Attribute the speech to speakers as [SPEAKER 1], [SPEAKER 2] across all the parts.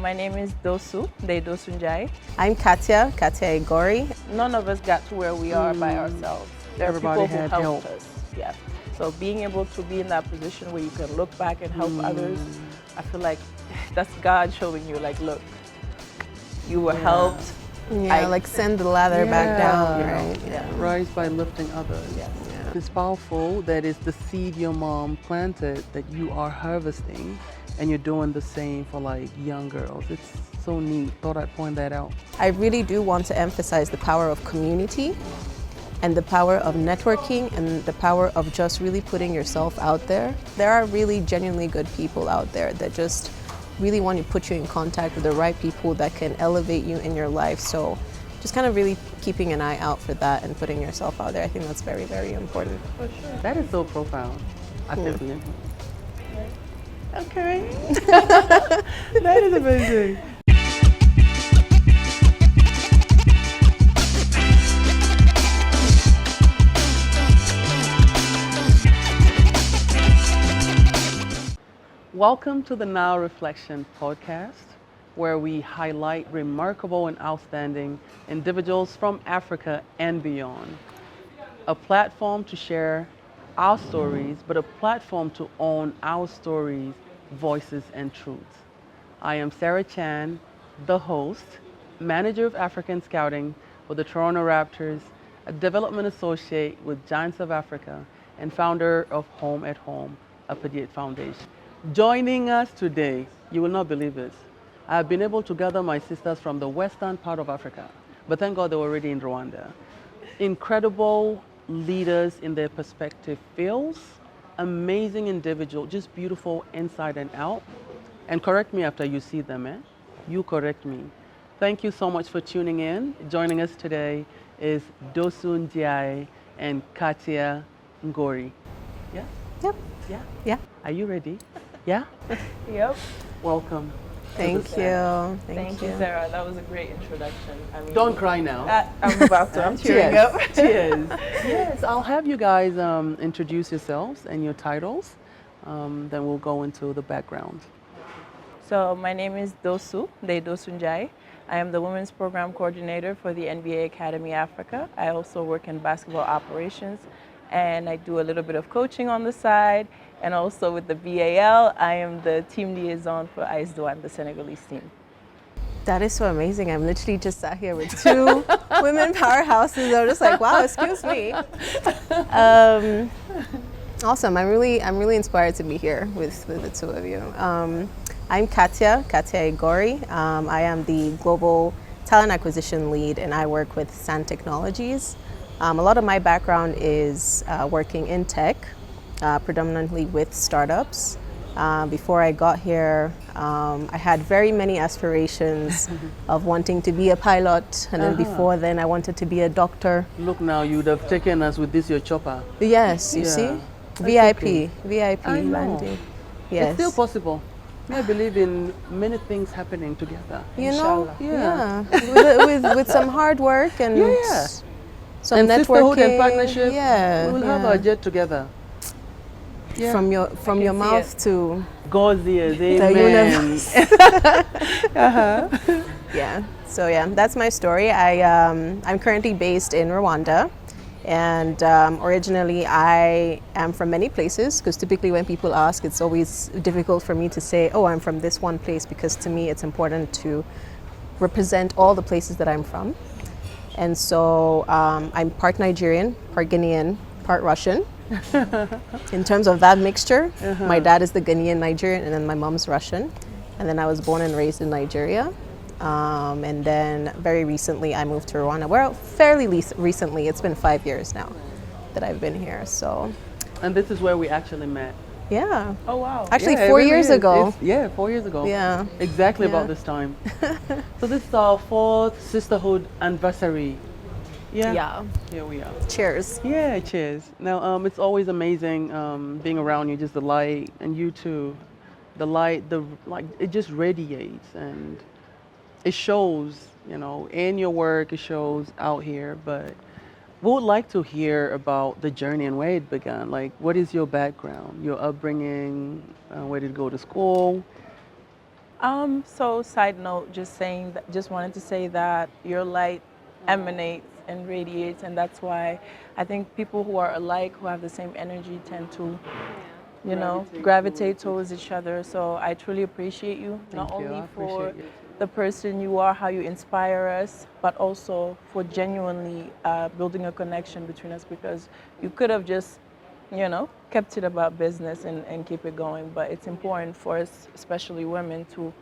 [SPEAKER 1] my name is DOSSOU NRP.
[SPEAKER 2] I'm Katia Igori.
[SPEAKER 1] None of us got to where we are by ourselves. There are people who helped us. Yeah. So being able to be in that position where you can look back and help others, I feel like that's God showing you, like, look, you were helped.
[SPEAKER 2] Yeah, like send the ladder back down, right?
[SPEAKER 3] Yeah. Rise by lifting others.
[SPEAKER 1] Yes.
[SPEAKER 3] Yeah. It's powerful that it's the seed your mom planted that you are harvesting, and you're doing the same for like young girls. It's so neat. Thought I'd point that out.
[SPEAKER 2] I really do want to emphasize the power of community and the power of networking and the power of just really putting yourself out there. There are really genuinely good people out there that just really want to put you in contact with the right people that can elevate you in your life. So just kind of really keeping an eye out for that and putting yourself out there. I think that's very, very important.
[SPEAKER 1] For sure.
[SPEAKER 3] That is so profound. I feel you.
[SPEAKER 1] Okay.
[SPEAKER 3] That is amazing. Welcome to the Nile Reflection Podcast, where we highlight remarkable and outstanding individuals from Africa and beyond. A platform to share our stories, but a platform to own our stories, voices, and truths. I am Sarah Chan, the host, manager of African Scouting for the Toronto Raptors, a development associate with Giants of Africa, and founder of Home at Home, a Pediat Foundation. Joining us today, you will not believe this, I have been able to gather my sisters from the western part of Africa, but thank God they were already in Rwanda. Incredible leaders in their perspective fields, amazing individual, just beautiful inside and out. And correct me after you see them, eh? You correct me. Thank you so much for tuning in. Joining us today is DOSSOU NRP and Katia Ngori. Yeah?
[SPEAKER 2] Yep.
[SPEAKER 3] Yeah?
[SPEAKER 2] Yeah.
[SPEAKER 3] Are you ready? Yeah?
[SPEAKER 1] Yep.
[SPEAKER 3] Welcome.
[SPEAKER 2] Thank you.
[SPEAKER 1] Thank you, Sarah. That was a great introduction. I mean,
[SPEAKER 3] Don't cry now.
[SPEAKER 1] I'm about to. I'm tearing up.
[SPEAKER 3] Cheers. Yes, I'll have you guys introduce yourselves and your titles. Then we'll go into the background.
[SPEAKER 1] So my name is DOSSOU NRP. I am the Women's Program Coordinator for the NBA Academy Africa. I also work in basketball operations, and I do a little bit of coaching on the side. And also with the BAL, I am the team liaison for AS Douanes, the Senegalese team.
[SPEAKER 2] That is so amazing. I'm literally just sat here with two women powerhouses. I'm just like, wow, excuse me. Awesome. I'm really inspired to be here with the two of you. I'm Katia Igori. I am the Global Talent Acquisition Lead, and I work with SAN Technologies. A lot of my background is working in tech, predominantly with startups. Before I got here, I had very many aspirations of wanting to be a pilot, and then before then I wanted to be a doctor.
[SPEAKER 3] Look now, you would have taken us with this, your chopper.
[SPEAKER 2] Yes, you see? VIP
[SPEAKER 3] I know.
[SPEAKER 2] landing. Yes.
[SPEAKER 3] It's still possible. I believe in many things happening together.
[SPEAKER 2] You know,
[SPEAKER 3] Yeah.
[SPEAKER 2] with some hard work and some
[SPEAKER 3] and
[SPEAKER 2] networking.
[SPEAKER 3] sisterhood and partnership.
[SPEAKER 2] Yeah,
[SPEAKER 3] We will have our jet together. Yeah.
[SPEAKER 2] From your mouth to
[SPEAKER 3] God's ears,
[SPEAKER 2] the
[SPEAKER 3] amen.
[SPEAKER 2] universe. Yeah. So yeah, that's my story. I'm currently based in Rwanda, and originally I am from many places, because typically when people ask, it's always difficult for me to say, oh, I'm from this one place, because to me it's important to represent all the places that I'm from. And so I'm part Nigerian, part Ghanaian, part Russian. In terms of that mixture, my dad is the Ghanaian Nigerian, and then my mom's Russian. And then I was born and raised in Nigeria. And then very recently I moved to Rwanda. Well, fairly recently, it's been 5 years now that I've been here, so.
[SPEAKER 3] And this is where we actually met.
[SPEAKER 2] Yeah.
[SPEAKER 1] Oh, wow.
[SPEAKER 2] Actually,
[SPEAKER 3] Yeah,
[SPEAKER 2] 4
[SPEAKER 3] it really
[SPEAKER 2] years
[SPEAKER 3] is.
[SPEAKER 2] ago.
[SPEAKER 3] 4 years ago.
[SPEAKER 2] Yeah.
[SPEAKER 3] Exactly
[SPEAKER 2] Yeah.
[SPEAKER 3] about this time. So this is our 4th sisterhood anniversary. Yeah.
[SPEAKER 2] Yeah.
[SPEAKER 3] Here we are.
[SPEAKER 2] Cheers.
[SPEAKER 3] Yeah, cheers. Now, it's always amazing being around you, just the light, and you too. The light, it just radiates, and it shows, you know, in your work, it shows out here, but we would like to hear about the journey and where it began. Like, what is your background, your upbringing, where did you go to school?
[SPEAKER 1] So side note, just wanted to say that your light emanates and radiates, and that's why I think people who are alike, who have the same energy, tend to, gravitate towards each other. So I truly appreciate you, not
[SPEAKER 3] Thank you.
[SPEAKER 1] only
[SPEAKER 3] I
[SPEAKER 1] for
[SPEAKER 3] appreciate you.
[SPEAKER 1] the person you are, how you inspire us, but also for genuinely building a connection between us, because you could have just kept it about business and keep it going. But it's important for us, especially women, to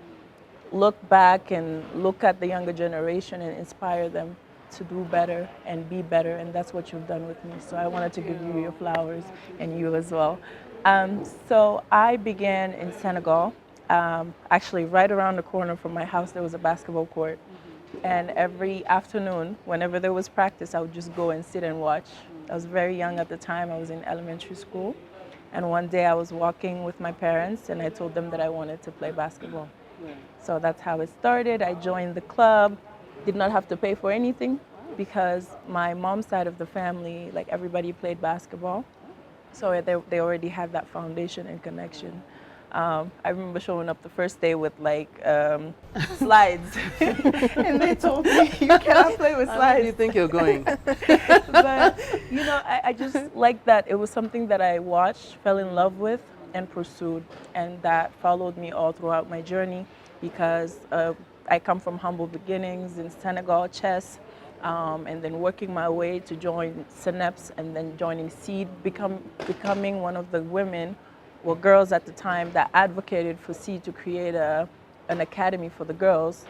[SPEAKER 1] look back and look at the younger generation and inspire them to do better and be better. And that's what you've done with me. So I wanted to give you your flowers, and you as well. So I began in Senegal. Actually, right around the corner from my house, there was a basketball court. And every afternoon, whenever there was practice, I would just go and sit and watch. I was very young at the time. I was in elementary school. And one day I was walking with my parents, and I told them that I wanted to play basketball. So that's how it started. I joined the club, did not have to pay for anything because my mom's side of the family, like everybody played basketball. So they already had that foundation and connection. I remember showing up the first day with slides, and they told me, you cannot play with slides.
[SPEAKER 3] Where do you think you're going?
[SPEAKER 1] But, I just liked that. It was something that I watched, fell in love with, and pursued, and that followed me all throughout my journey, because I come from humble beginnings in Senegal, chess, and then working my way to join SNEPS, and then joining SEED, becoming one of the girls at the time that advocated for SEED to create an academy for the girls.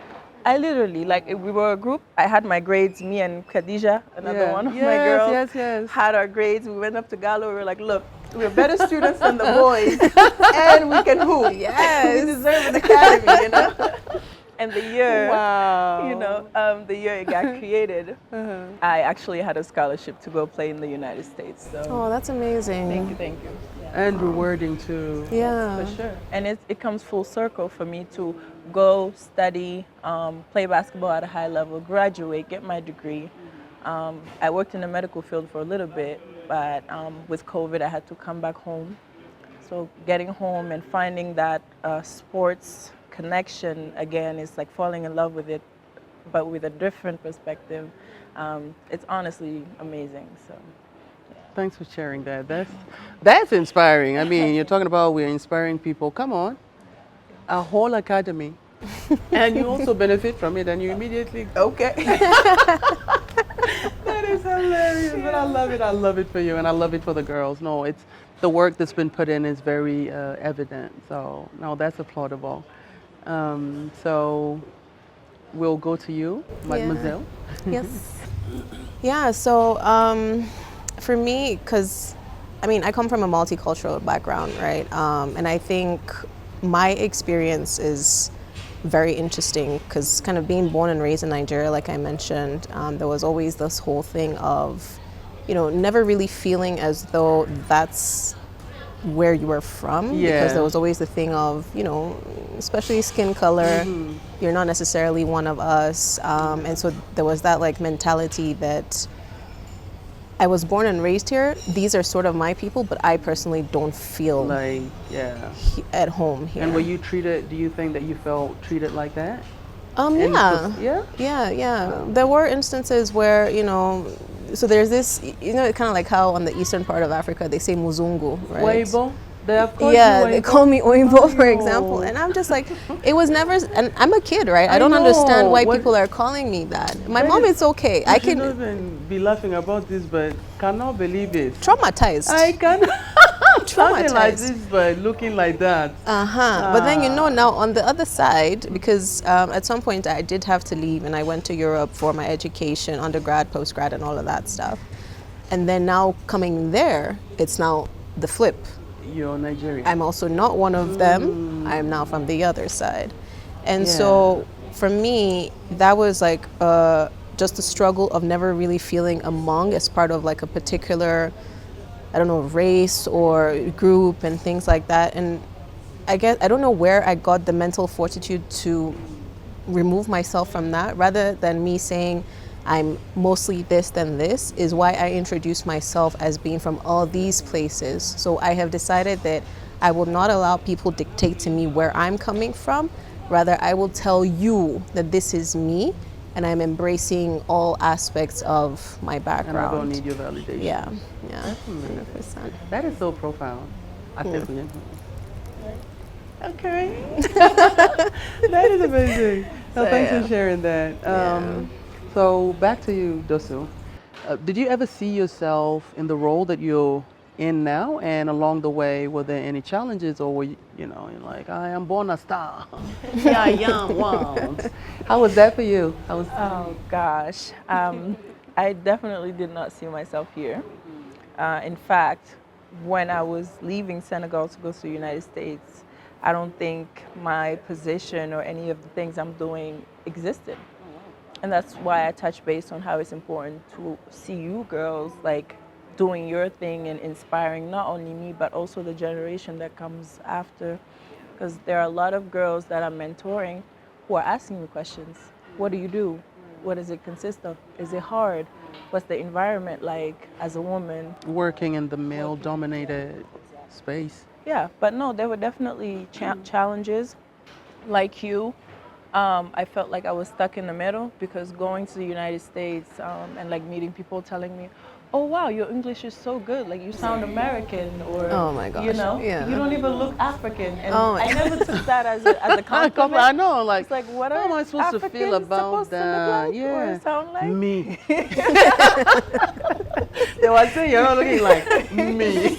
[SPEAKER 1] I literally, we were a group. I had my grades, me and Katia, another one of my girls, had our grades. We went up to Gallo. We were like, look, we're better students than the boys, and we can hoop.
[SPEAKER 2] Yes.
[SPEAKER 1] We deserve an academy, And the year, the year it got created, I actually had a scholarship to go play in the United States. So.
[SPEAKER 2] Oh, that's amazing.
[SPEAKER 1] Thank you.
[SPEAKER 3] And rewarding too.
[SPEAKER 2] Yeah.
[SPEAKER 1] For sure. And it comes full circle for me to go study, play basketball at a high level, graduate, get my degree. I worked in the medical field for a little bit, but with COVID, I had to come back home. So getting home and finding that sports connection again is like falling in love with it, but with a different perspective. It's honestly amazing. So.
[SPEAKER 3] Thanks for sharing that. That's inspiring. I mean, you're talking about we're inspiring people. Come on, a whole academy, and you also benefit from it, and you immediately okay. That is hilarious, but I love it. I love it for you, and I love it for the girls. No, it's the work that's been put in is very evident. So no, that's applaudable. So we'll go to you, Mademoiselle.
[SPEAKER 2] Yes. Yeah. So. For me, because I come from a multicultural background, right? And I think my experience is very interesting because kind of being born and raised in Nigeria, like I mentioned, there was always this whole thing of, never really feeling as though that's where you were from.
[SPEAKER 3] Yeah.
[SPEAKER 2] Because there was always the thing of, especially skin color, you're not necessarily one of us. And so there was that mentality that I was born and raised here. These are sort of my people, but I personally don't feel at home here.
[SPEAKER 3] And were you treated? Do you think that you felt treated like that?
[SPEAKER 2] Yeah. There were instances where so there's this kind of like how on the eastern part of Africa they say Muzungu, right?
[SPEAKER 3] Weibo.
[SPEAKER 2] They call me Oimbo, for example, and I'm just like, it was never. And I'm a kid, right? I don't understand why people are calling me that. My mom, it's okay. I can
[SPEAKER 3] even be laughing about this, but cannot believe it.
[SPEAKER 2] Traumatized.
[SPEAKER 3] I can. Something like
[SPEAKER 2] Traumatized.
[SPEAKER 3] this, but looking like that.
[SPEAKER 2] But then now on the other side, because at some point I did have to leave, and I went to Europe for my education, undergrad, postgrad, and all of that stuff. And then now coming there, it's now the flip.
[SPEAKER 3] You're Nigerian.
[SPEAKER 2] I'm also not one of them. I'm now from the other side. And so for me, that was like just a struggle of never really feeling among as part of like a particular, race or group and things like that. And I don't know where I got the mental fortitude to remove myself from that, rather than me saying I'm mostly this than this, is why I introduce myself as being from all these places. So I have decided that I will not allow people dictate to me where I'm coming from, Rather, I will tell you that this is me, and I'm embracing all aspects of my background.
[SPEAKER 3] And I don't need your validation.
[SPEAKER 2] Yeah,
[SPEAKER 3] That's amazing.
[SPEAKER 2] 100%.
[SPEAKER 3] That is so profound. I feel you. Okay. That is amazing. So thanks for sharing that. So back to you, DOSSOU. Did you ever see yourself in the role that you're in now? And along the way, were there any challenges, or were you, you're like, I am born a star. Yeah, I am. Wow. How was that for you?
[SPEAKER 1] Oh gosh, I definitely did not see myself here. In fact, when I was leaving Senegal to go to the United States, I don't think my position or any of the things I'm doing existed. And that's why I touch base on how it's important to see you girls like doing your thing and inspiring not only me, but also the generation that comes after. Because there are a lot of girls that I'm mentoring who are asking me questions. What do you do? What does it consist of? Is it hard? What's the environment like as a woman?
[SPEAKER 3] Working in the male-dominated space.
[SPEAKER 1] Yeah, but no, there were definitely challenges. Like you, I felt like I was stuck in the middle because going to the United States and like meeting people telling me, oh wow, your English is so good, like you sound American, or
[SPEAKER 2] Oh my gosh,
[SPEAKER 1] you know,
[SPEAKER 2] yeah.
[SPEAKER 1] you don't even look African. And
[SPEAKER 2] Oh my
[SPEAKER 1] I never took that as a compliment.
[SPEAKER 3] I know, like,
[SPEAKER 1] It's like, what
[SPEAKER 3] how
[SPEAKER 1] are
[SPEAKER 3] am I supposed to feel
[SPEAKER 1] Africans
[SPEAKER 3] about
[SPEAKER 1] supposed
[SPEAKER 3] that?
[SPEAKER 1] to look like or sound like?
[SPEAKER 3] Me. They were saying you're not looking like me.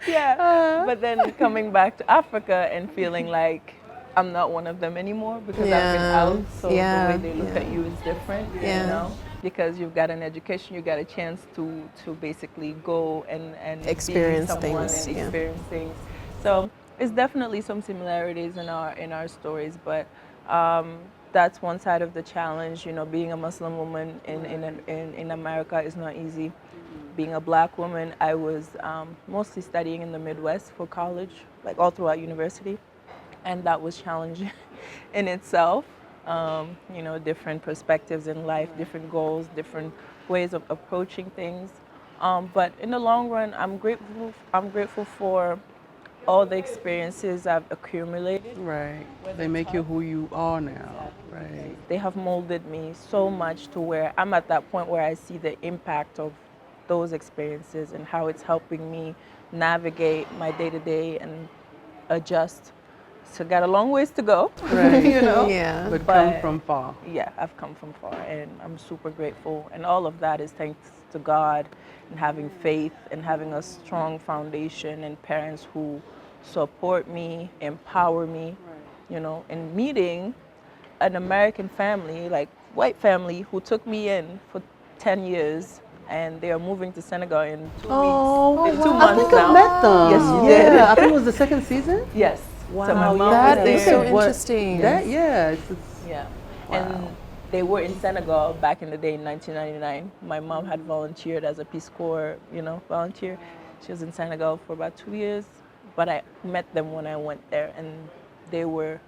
[SPEAKER 1] Yeah, but then coming back to Africa and feeling like I'm not one of them anymore because I've been out, so the way they look at you is different, you know, because you've got an education, you got a chance to basically go and
[SPEAKER 2] Experience
[SPEAKER 1] be someone
[SPEAKER 2] things,
[SPEAKER 1] and
[SPEAKER 2] yeah.
[SPEAKER 1] experience things. So it's definitely some similarities in our stories, but that's one side of the challenge. You know, being a Muslim woman in America is not easy. Being a black woman, I was mostly studying in the Midwest for college, like all throughout university. And that was challenging in itself. You know, different perspectives in life, different goals, different ways of approaching things. But in the long run, I'm grateful for all the experiences I've accumulated.
[SPEAKER 3] Right. They make you who you are now. Right.
[SPEAKER 1] They have molded me so much to where I'm at that point where I see the impact of those experiences and how it's helping me navigate my day-to-day and adjust. So got a long ways to go,
[SPEAKER 3] Right.
[SPEAKER 1] you know?
[SPEAKER 2] Yeah.
[SPEAKER 3] But come from far.
[SPEAKER 1] Yeah, I've come from far and I'm super grateful. And all of that is thanks to God and having faith and having a strong foundation and parents who support me, empower me, you know, and meeting an American family, like white family, who took me in for 10 years. And they are moving to Senegal in 2 weeks. In 2 months
[SPEAKER 3] I think
[SPEAKER 1] now.
[SPEAKER 3] I met them.
[SPEAKER 1] Yes, you did.
[SPEAKER 3] Yeah, I think it was the second season.
[SPEAKER 1] Yes.
[SPEAKER 3] Wow,
[SPEAKER 1] So my mom
[SPEAKER 2] that
[SPEAKER 1] was
[SPEAKER 2] is
[SPEAKER 1] there.
[SPEAKER 2] so interesting.
[SPEAKER 3] Yeah.
[SPEAKER 1] Yeah.
[SPEAKER 3] Wow.
[SPEAKER 1] And they were in Senegal back in the day in 1999. My mom had volunteered as a Peace Corps, you know, volunteer. She was in Senegal for about 2 years, but I met them when I went there, and they were.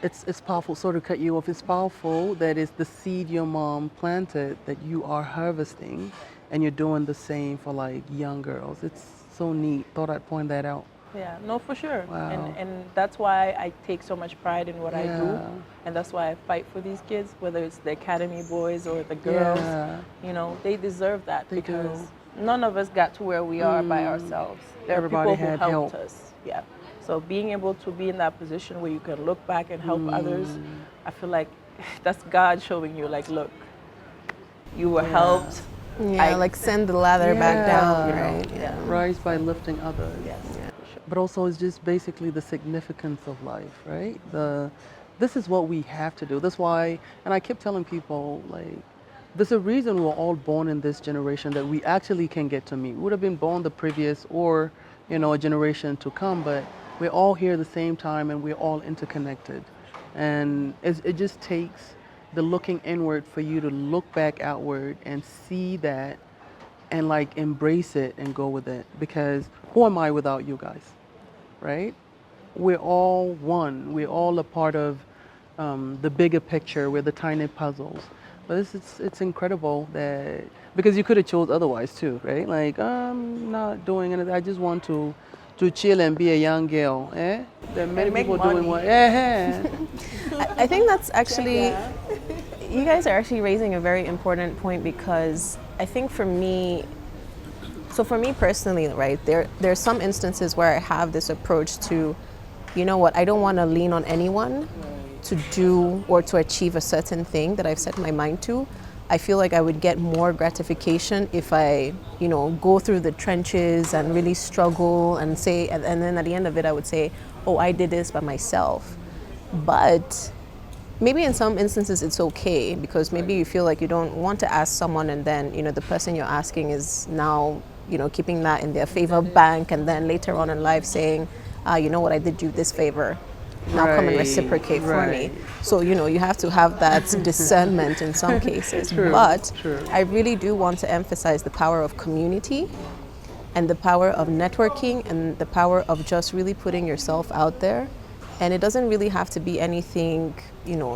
[SPEAKER 3] It's powerful. Sorry to cut you off. It's powerful that it's the seed your mom planted that you are harvesting, and you're doing the same for like young girls. It's so neat. Thought I'd point that out.
[SPEAKER 1] Yeah, no, for sure.
[SPEAKER 3] Wow.
[SPEAKER 1] And that's why I take so much pride in what I do.
[SPEAKER 3] Yeah.
[SPEAKER 1] And that's why I fight for these kids, whether it's the academy boys or the girls.
[SPEAKER 3] Yeah.
[SPEAKER 1] You know, they deserve that
[SPEAKER 3] They
[SPEAKER 1] because
[SPEAKER 3] do.
[SPEAKER 1] none of us got to where we are by ourselves. There
[SPEAKER 3] Everybody
[SPEAKER 1] are people
[SPEAKER 3] had
[SPEAKER 1] who helped
[SPEAKER 3] help.
[SPEAKER 1] us. Yeah. So being able to be in that position where you can look back and help others, I feel like that's God showing you, like, look, you were helped.
[SPEAKER 2] Yeah, like send the ladder back down,
[SPEAKER 3] Yeah.
[SPEAKER 2] right?
[SPEAKER 1] Yeah.
[SPEAKER 3] Rise by lifting others.
[SPEAKER 1] Yes.
[SPEAKER 2] Yeah.
[SPEAKER 3] But also it's just basically the significance of life, right? This is what we have to do. That's why, and I keep telling people, like, there's a reason we're all born in this generation that we actually can get to meet. We would have been born the previous or, you know, a generation to come, but we're all here at the same time and we're all interconnected. And it just takes the looking inward for you to look back outward and see that and like embrace it and go with it. Because who am I without you guys, right? We're all one. We're all a part of the bigger picture. We're the tiny puzzles. But it's incredible that, because you could have chose otherwise too, right? Like, I'm not doing anything. I just want to to chill and be a young girl. Eh? There are many
[SPEAKER 1] make
[SPEAKER 3] people
[SPEAKER 1] money.
[SPEAKER 3] doing what? Eh?
[SPEAKER 2] I think that's actually, you guys are actually raising a very important point, because I think for me personally, right, there's some instances where I have this approach to, you know what, I don't want to lean on anyone to do or to achieve a certain thing that I've set my mind to. I feel like I would get more gratification if I, go through the trenches and really struggle and say, and then at the end of it, I would say, oh, I did this by myself. But maybe in some instances it's okay, because maybe you feel like you don't want to ask someone, and then, the person you're asking is now, keeping that in their favor bank, and then later on in life saying, you know what, I did you this favor. Now come and reciprocate for me. So, you have to have that discernment in some cases. But I really do want to emphasize the power of community and the power of networking and the power of just really putting yourself out there. And it doesn't really have to be anything,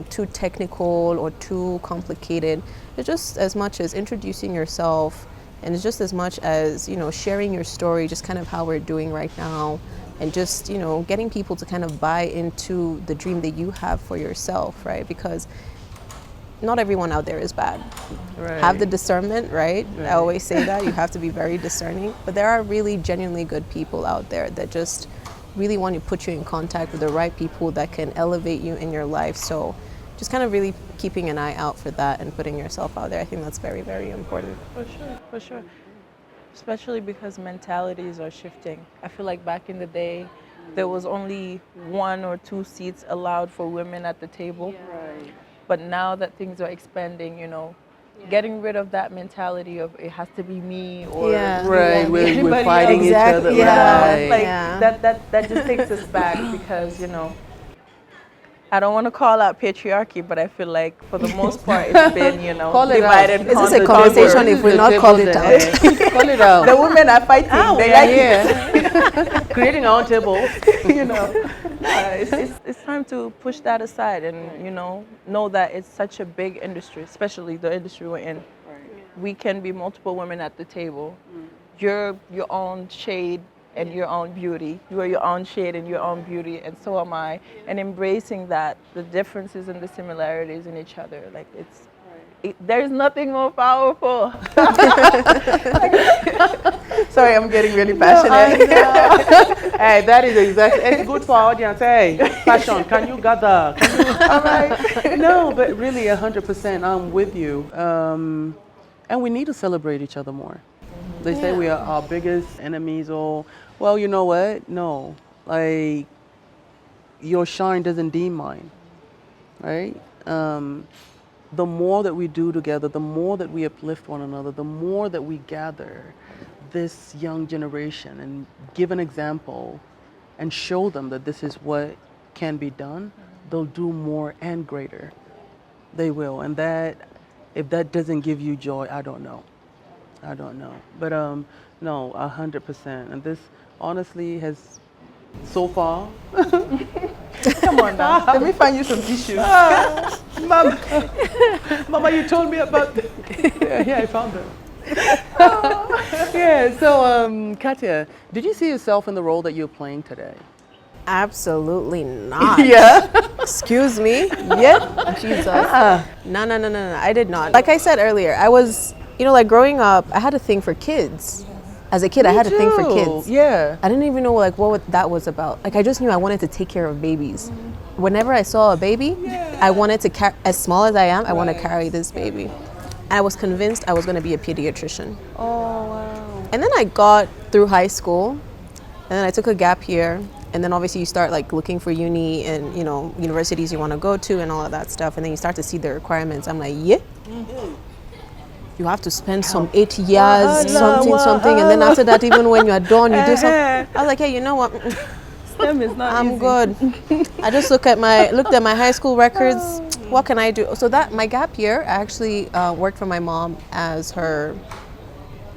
[SPEAKER 2] too technical or too complicated. It's just as much as introducing yourself, and it's just as much as, sharing your story, just kind of how we're doing right now. And just, getting people to kind of buy into the dream that you have for yourself, right? Because not everyone out there is bad. Have the discernment, right? I always say that. You have to be very discerning. But there are really genuinely good people out there that just really want to put you in contact with the right people that can elevate you in your life. So just kind of really keeping an eye out for that and putting yourself out there. I think that's very, very important.
[SPEAKER 1] For sure. Especially because mentalities are shifting. I feel like back in the day, there was only 1 or 2 seats allowed for women at the table.
[SPEAKER 3] Right.
[SPEAKER 1] But now that things are expanding, getting rid of that mentality of it has to be me or
[SPEAKER 3] We're fighting each other.
[SPEAKER 1] That just takes us back, because I don't want to call out patriarchy, but I feel like for the most part it's been, divided.
[SPEAKER 2] Is this a conversation if we not call it out?
[SPEAKER 3] Call it out.
[SPEAKER 1] The women are fighting. They like it.
[SPEAKER 3] Creating our own table.
[SPEAKER 1] It's time to push that aside and, know that it's such a big industry, especially the industry we're in. We can be multiple women at the table. You're your own shade and your own beauty. You are your own shade and your own beauty, and so am I. And embracing that, the differences and the similarities in each other. Like there's nothing more powerful. Sorry, I'm getting really passionate.
[SPEAKER 3] Hey, that is exactly. It's good for our audience. Hey, passion. Can you gather? All right. No, but really, 100%. I'm with you. And we need to celebrate each other more. They say we are our biggest enemies, or, well, you know what? No. Like, your shine doesn't dim mine, right? The more that we do together, the more that we uplift one another, the more that we gather this young generation and give an example and show them that this is what can be done, they'll do more and greater. They will. And that, if that doesn't give you joy, I don't know. But no, 100%. And this honestly has, so far.
[SPEAKER 1] Come on now. Let me find you some tissues.
[SPEAKER 3] Mama, you told me about. Yeah, I found them. Yeah. So, Katia, did you see yourself in the role that you're playing today?
[SPEAKER 2] Absolutely not.
[SPEAKER 3] Yeah.
[SPEAKER 2] Excuse me. Yeah. Jesus. No. I did not. Like I said earlier, I was, like growing up, I had a thing for kids. As a kid, I had a thing for kids.
[SPEAKER 3] Yeah.
[SPEAKER 2] I didn't even know what that was about. Like I just knew I wanted to take care of babies. Whenever I saw a baby, I wanted to as small as I am, I want to carry this baby. And I was convinced I was going to be a pediatrician.
[SPEAKER 3] Oh, wow.
[SPEAKER 2] And then I got through high school, and then I took a gap year. And then obviously you start like looking for uni and, universities you want to go to and all of that stuff. And then you start to see the requirements. I'm like, yeah. You have to spend some 8 years, something. And then after that, even when you're done, you do something. I was like, hey, you know what?
[SPEAKER 1] STEM is not
[SPEAKER 2] I'm
[SPEAKER 1] easy.
[SPEAKER 2] good. I just looked at my high school records. What can I do? So that my gap year, I actually worked for my mom as her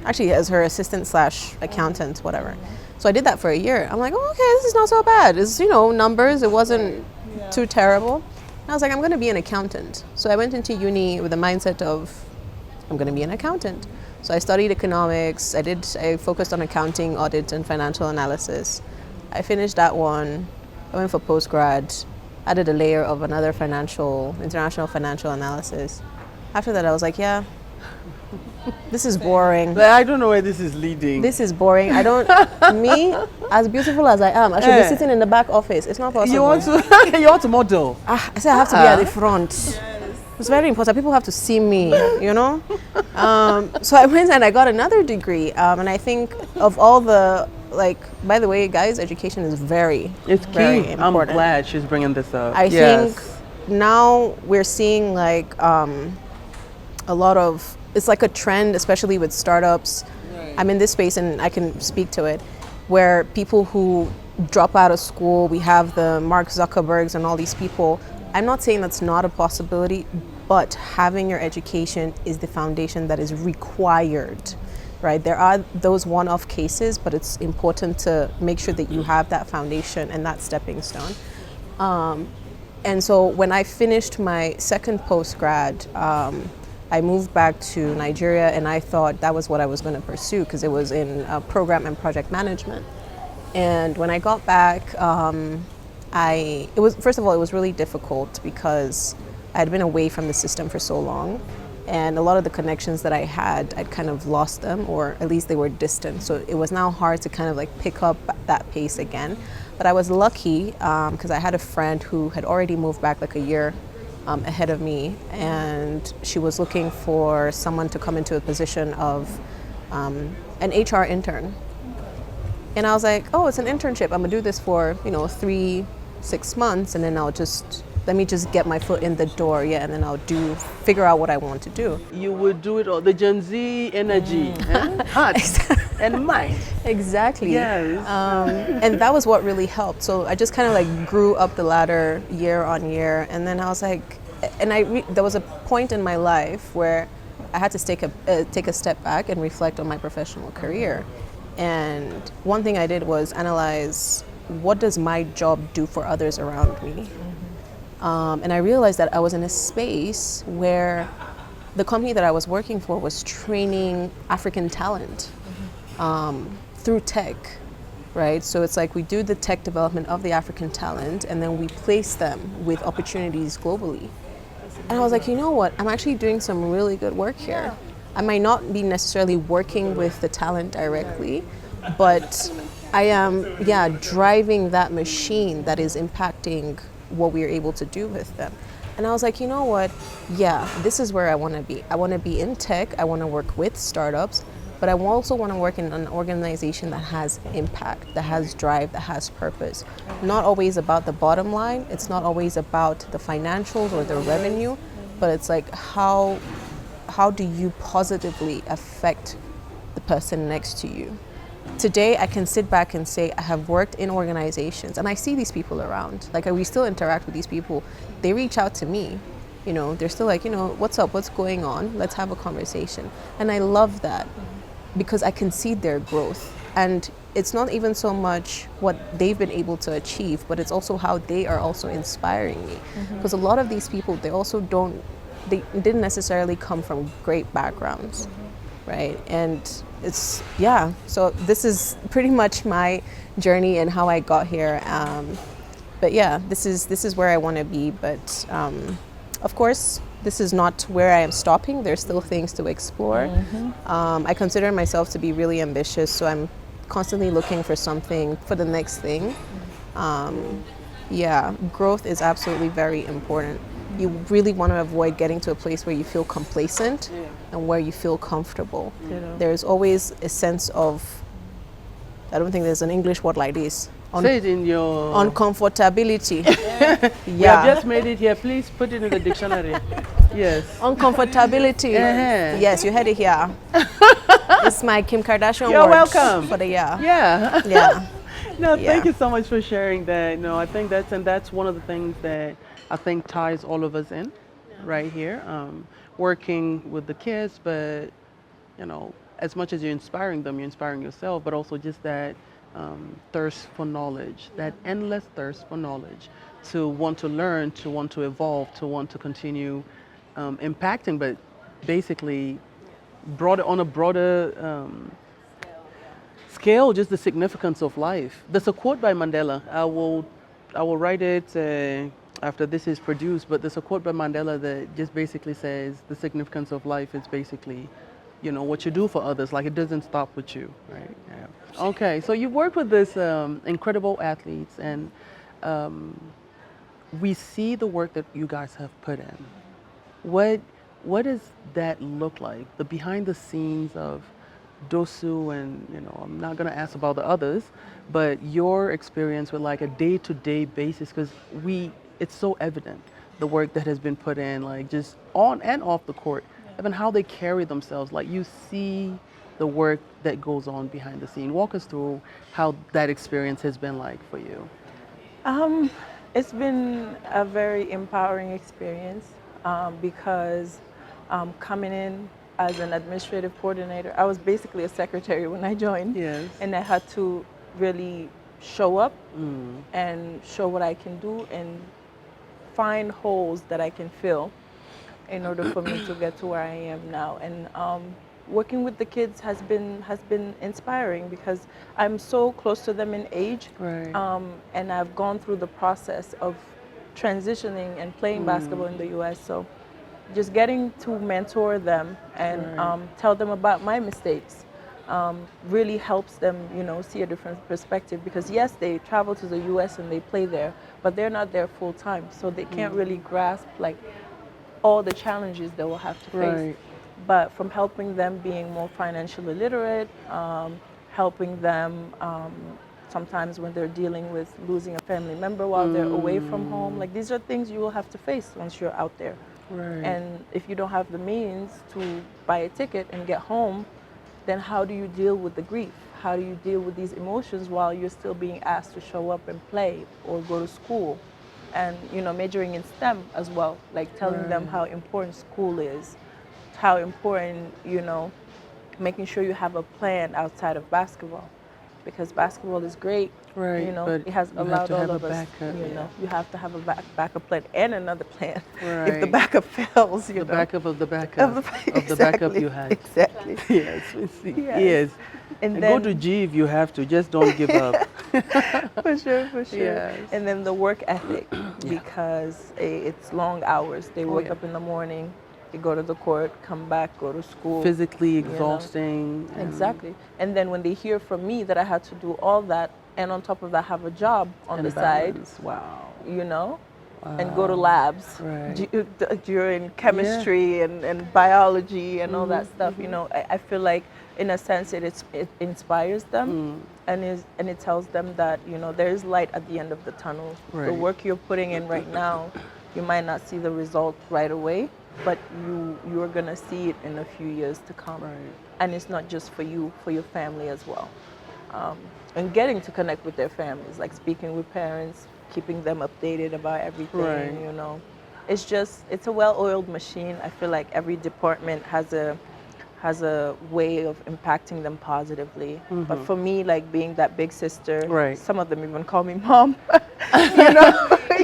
[SPEAKER 2] assistant / accountant, whatever. So I did that for a year. I'm like, oh, okay, this is not so bad. It's, numbers. It wasn't too terrible. And I was like, I'm going to be an accountant. So I went into uni with the mindset of, I'm going to be an accountant. So I studied economics. I focused on accounting, audit, and financial analysis. I finished that one. I went for postgrad. I did a layer of another international financial analysis. After that, I was like, yeah, this is boring.
[SPEAKER 3] But I don't know where this is leading.
[SPEAKER 2] This is boring. Me, as beautiful as I am, I should be sitting in the back office. It's not possible.
[SPEAKER 3] You want to model.
[SPEAKER 2] I said I have to be at the front. It's very important. People have to see me, you know? So I went and I got another degree. And I think of all the, by the way, guys, education is very
[SPEAKER 3] Important.
[SPEAKER 2] I'm
[SPEAKER 3] glad she's bringing this up.
[SPEAKER 2] I think now we're seeing a lot of, it's like a trend, especially with startups. Right. I'm in this space and I can speak to it, where people who drop out of school, we have the Mark Zuckerbergs and all these people. I'm not saying that's not a possibility, but having your education is the foundation that is required, right? There are those one-off cases, but it's important to make sure that you have that foundation and that stepping stone. And so when I finished my second postgrad, I moved back to Nigeria, and I thought that was what I was going to pursue because it was in program and project management. And when I got back, first of all, it was really difficult because I had been away from the system for so long, and a lot of the connections that I had, I'd kind of lost them, or at least they were distant. So it was now hard to kind of pick up that pace again. But I was lucky because I had a friend who had already moved back a year ahead of me, and she was looking for someone to come into a position of an HR intern. And I was like, oh, it's an internship. I'm gonna do this for 3-6 months, and then let me just get my foot in the door, and then I'll figure out what I want to do.
[SPEAKER 3] You would do it all, the Gen Z energy, heart and mind. Exactly.
[SPEAKER 2] Yes. And that was what really helped. So I just kind of grew up the ladder year on year, and then I was like, there was a point in my life where I had to take a step back and reflect on my professional career. And one thing I did was analyze, what does my job do for others around me? And I realized that I was in a space where the company that I was working for was training African talent through tech, right? So it's we do the tech development of the African talent, and then we place them with opportunities globally. And I was like, you know what? I'm actually doing some really good work here. I might not be necessarily working with the talent directly, but I am, driving that machine that is impacting what we are able to do with them. And I was like, you know what? Yeah, this is where I want to be. I want to be in tech. I want to work with startups, but I also want to work in an organization that has impact, that has drive, that has purpose. Not always about the bottom line. It's not always about the financials or the revenue, but it's how do you positively affect the person next to you? Today, I can sit back and say I have worked in organizations, and I see these people around. We still interact with these people. They reach out to me. They're still what's up? What's going on? Let's have a conversation. And I love that because I can see their growth. And it's not even so much what they've been able to achieve, but it's also how they are also inspiring me. Because a lot of these people, they didn't necessarily come from great backgrounds. Right, and so this is pretty much my journey and how I got here. But this is where I want to be. But of course, this is not where I am stopping. There's still things to explore. I consider myself to be really ambitious, so I'm constantly looking for something, for the next thing. Growth is absolutely very important. You really want to avoid getting to a place where you feel complacent and where you feel comfortable. There's always a sense of, I don't think there's an English word like this.
[SPEAKER 3] Say it in your...
[SPEAKER 2] Uncomfortability.
[SPEAKER 3] We have just made it here. Please put it in the dictionary. Yes.
[SPEAKER 2] Uncomfortability. Yes, you heard it here. It's my Kim Kardashian
[SPEAKER 3] You're
[SPEAKER 2] words
[SPEAKER 3] welcome.
[SPEAKER 2] For the year.
[SPEAKER 3] Yeah. No, thank you so much for sharing that. No, I think that's one of the things that I think ties all of us in right here, working with the kids, but as much as you're inspiring them, you're inspiring yourself, but also just that thirst for knowledge, that endless thirst for knowledge, to want to learn, to want to evolve, to want to continue impacting, but basically on a broader scale just the significance of life. There's a quote by Mandela. I will write it after this is produced, but there's a quote by Mandela that just basically says the significance of life is basically, you know, what you do for others. Like, it doesn't stop with you, right? Yeah. Okay, so you work with this incredible athletes, and we see the work that you guys have put in. What does that look like? The behind the scenes of DOSSOU, and you know, I'm not going to ask about the others, but your experience with like a day-to-day basis, because it's so evident the work that has been put in, like just on and off the court, even how they carry themselves. Like, you see the work that goes on behind the scene. Walk us through how that experience has been like for you.
[SPEAKER 1] It's been a very empowering experience because coming in as an administrative coordinator, I was basically a secretary when I joined.
[SPEAKER 3] Yes.
[SPEAKER 1] And I had to really show up and show what I can do and find holes that I can fill in order for me to get to where I am now. And working with the kids has been inspiring because I'm so close to them in age,
[SPEAKER 3] Right.
[SPEAKER 1] and I've gone through the process of transitioning and playing basketball in the U.S. So just getting to mentor them and tell them about my mistakes really helps them, you know, see a different perspective. Because yes, they travel to the U.S. and they play there, but they're not there full time, so they can't really grasp like all the challenges they will have to face.
[SPEAKER 3] Right.
[SPEAKER 1] But from helping them being more financially literate, helping them sometimes when they're dealing with losing a family member while they're away from home, like these are things you will have to face once you're out there.
[SPEAKER 3] Right.
[SPEAKER 1] And if you don't have the means to buy a ticket and get home, then how do you deal with the grief? How do you deal with these emotions while you're still being asked to show up and play or go to school? And, you know, majoring in STEM as well, like telling them how important school is, how important, you know, making sure you have a plan outside of basketball. Because basketball is great,
[SPEAKER 3] Right,
[SPEAKER 1] you know,
[SPEAKER 3] but
[SPEAKER 1] it has
[SPEAKER 3] you have
[SPEAKER 1] allowed
[SPEAKER 3] to have
[SPEAKER 1] all
[SPEAKER 3] a
[SPEAKER 1] of us,
[SPEAKER 3] backup,
[SPEAKER 1] you
[SPEAKER 3] yeah.
[SPEAKER 1] know, you have to have a backup plan and another plan if the
[SPEAKER 3] Right.
[SPEAKER 1] backup fails, you
[SPEAKER 3] The
[SPEAKER 1] know.
[SPEAKER 3] backup of the backup of the backup you had.
[SPEAKER 1] Exactly.
[SPEAKER 3] Yes, we see.
[SPEAKER 1] Yes.
[SPEAKER 3] Yes.
[SPEAKER 1] And
[SPEAKER 3] And
[SPEAKER 1] then,
[SPEAKER 3] go to G if you have to. Just don't give up.
[SPEAKER 1] for sure.
[SPEAKER 3] Yes.
[SPEAKER 1] And then the work ethic, because it's long hours. They wake
[SPEAKER 3] yeah.
[SPEAKER 1] up in the morning, they go to the court, come back, go to school.
[SPEAKER 3] Physically
[SPEAKER 1] know.
[SPEAKER 3] exhausting. and-
[SPEAKER 1] Exactly. And then when they hear from me that I had to do all that, and on top of that have a job on
[SPEAKER 3] and
[SPEAKER 1] the side,
[SPEAKER 3] balance. Wow.
[SPEAKER 1] you know, and go to labs
[SPEAKER 3] Right.
[SPEAKER 1] during chemistry and biology and all that stuff. You know, I feel like in a sense it inspires them and it tells them that, you know, there is light at the end of the tunnel. The
[SPEAKER 3] Right.
[SPEAKER 1] work you're putting in right now, you might not see the result right away, but you're gonna see it in a few years to come.
[SPEAKER 3] Right.
[SPEAKER 1] And it's not just for you, for your family as well. And getting to connect with their families, like speaking with parents, keeping them updated about everything,
[SPEAKER 3] Right.
[SPEAKER 1] you know. It's a well-oiled machine. I feel like every department has a way of impacting them positively. But for me, like being that big sister,
[SPEAKER 3] Right.
[SPEAKER 1] some of them even call me mom. You know,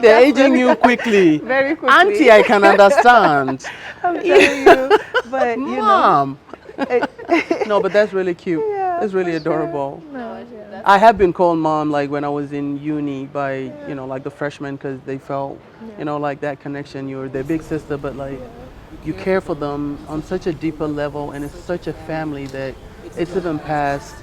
[SPEAKER 3] They're aging you quickly.
[SPEAKER 1] very quickly.
[SPEAKER 3] Auntie, I can understand.
[SPEAKER 1] I'm telling you, but you know,
[SPEAKER 3] Mom. No, but that's really cute.
[SPEAKER 1] Yeah,
[SPEAKER 3] It's really
[SPEAKER 1] for sure.
[SPEAKER 3] adorable.
[SPEAKER 1] no, yeah.
[SPEAKER 3] I have been called mom, like when I was in uni by, you know, like the freshmen, because they felt, you know, like that connection. You're their big sister, but like you care for them on such a deeper level, and it's such a family that it's even past,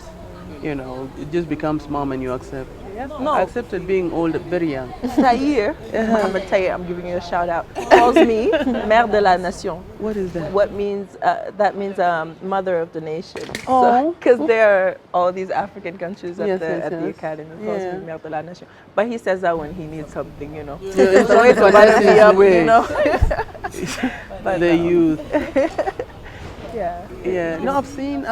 [SPEAKER 3] you know, it just becomes mom and you accept.
[SPEAKER 1] No.
[SPEAKER 3] I accepted being old, very young.
[SPEAKER 1] Tahir, Mohamed Tahir, I'm giving you a shout out, calls me Mère de la Nation.
[SPEAKER 3] What is that?
[SPEAKER 1] What means, that means mother of the nation.
[SPEAKER 3] Oh.
[SPEAKER 1] Because there are all these African countries at
[SPEAKER 3] Yes,
[SPEAKER 1] the
[SPEAKER 3] yes,
[SPEAKER 1] at the
[SPEAKER 3] yes.
[SPEAKER 1] academy. He calls
[SPEAKER 3] Yeah.
[SPEAKER 1] me Mère de la Nation. But he says that when he needs something, you know.
[SPEAKER 3] Yeah,
[SPEAKER 1] It's a way to
[SPEAKER 3] but
[SPEAKER 1] butter
[SPEAKER 3] that's
[SPEAKER 1] me
[SPEAKER 3] his
[SPEAKER 1] up,
[SPEAKER 3] way.
[SPEAKER 1] you know. But
[SPEAKER 3] The youth.
[SPEAKER 1] yeah.
[SPEAKER 3] Yeah, no, I've seen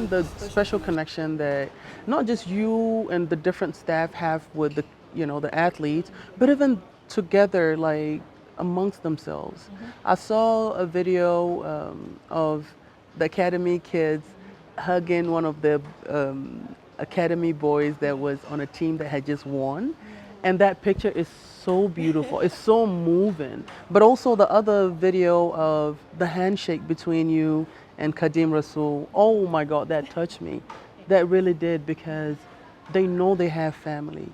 [SPEAKER 3] the special connection that not just you and the different staff have with the, you know, the athletes, but even together, like amongst themselves. I saw a video of the academy kids hugging one of the academy boys that was on a team that had just won, and that picture is so beautiful. It's so moving. But also the other video of the handshake between you and Kadim Rasul. Oh my God, that touched me. that really did, because they know they have family,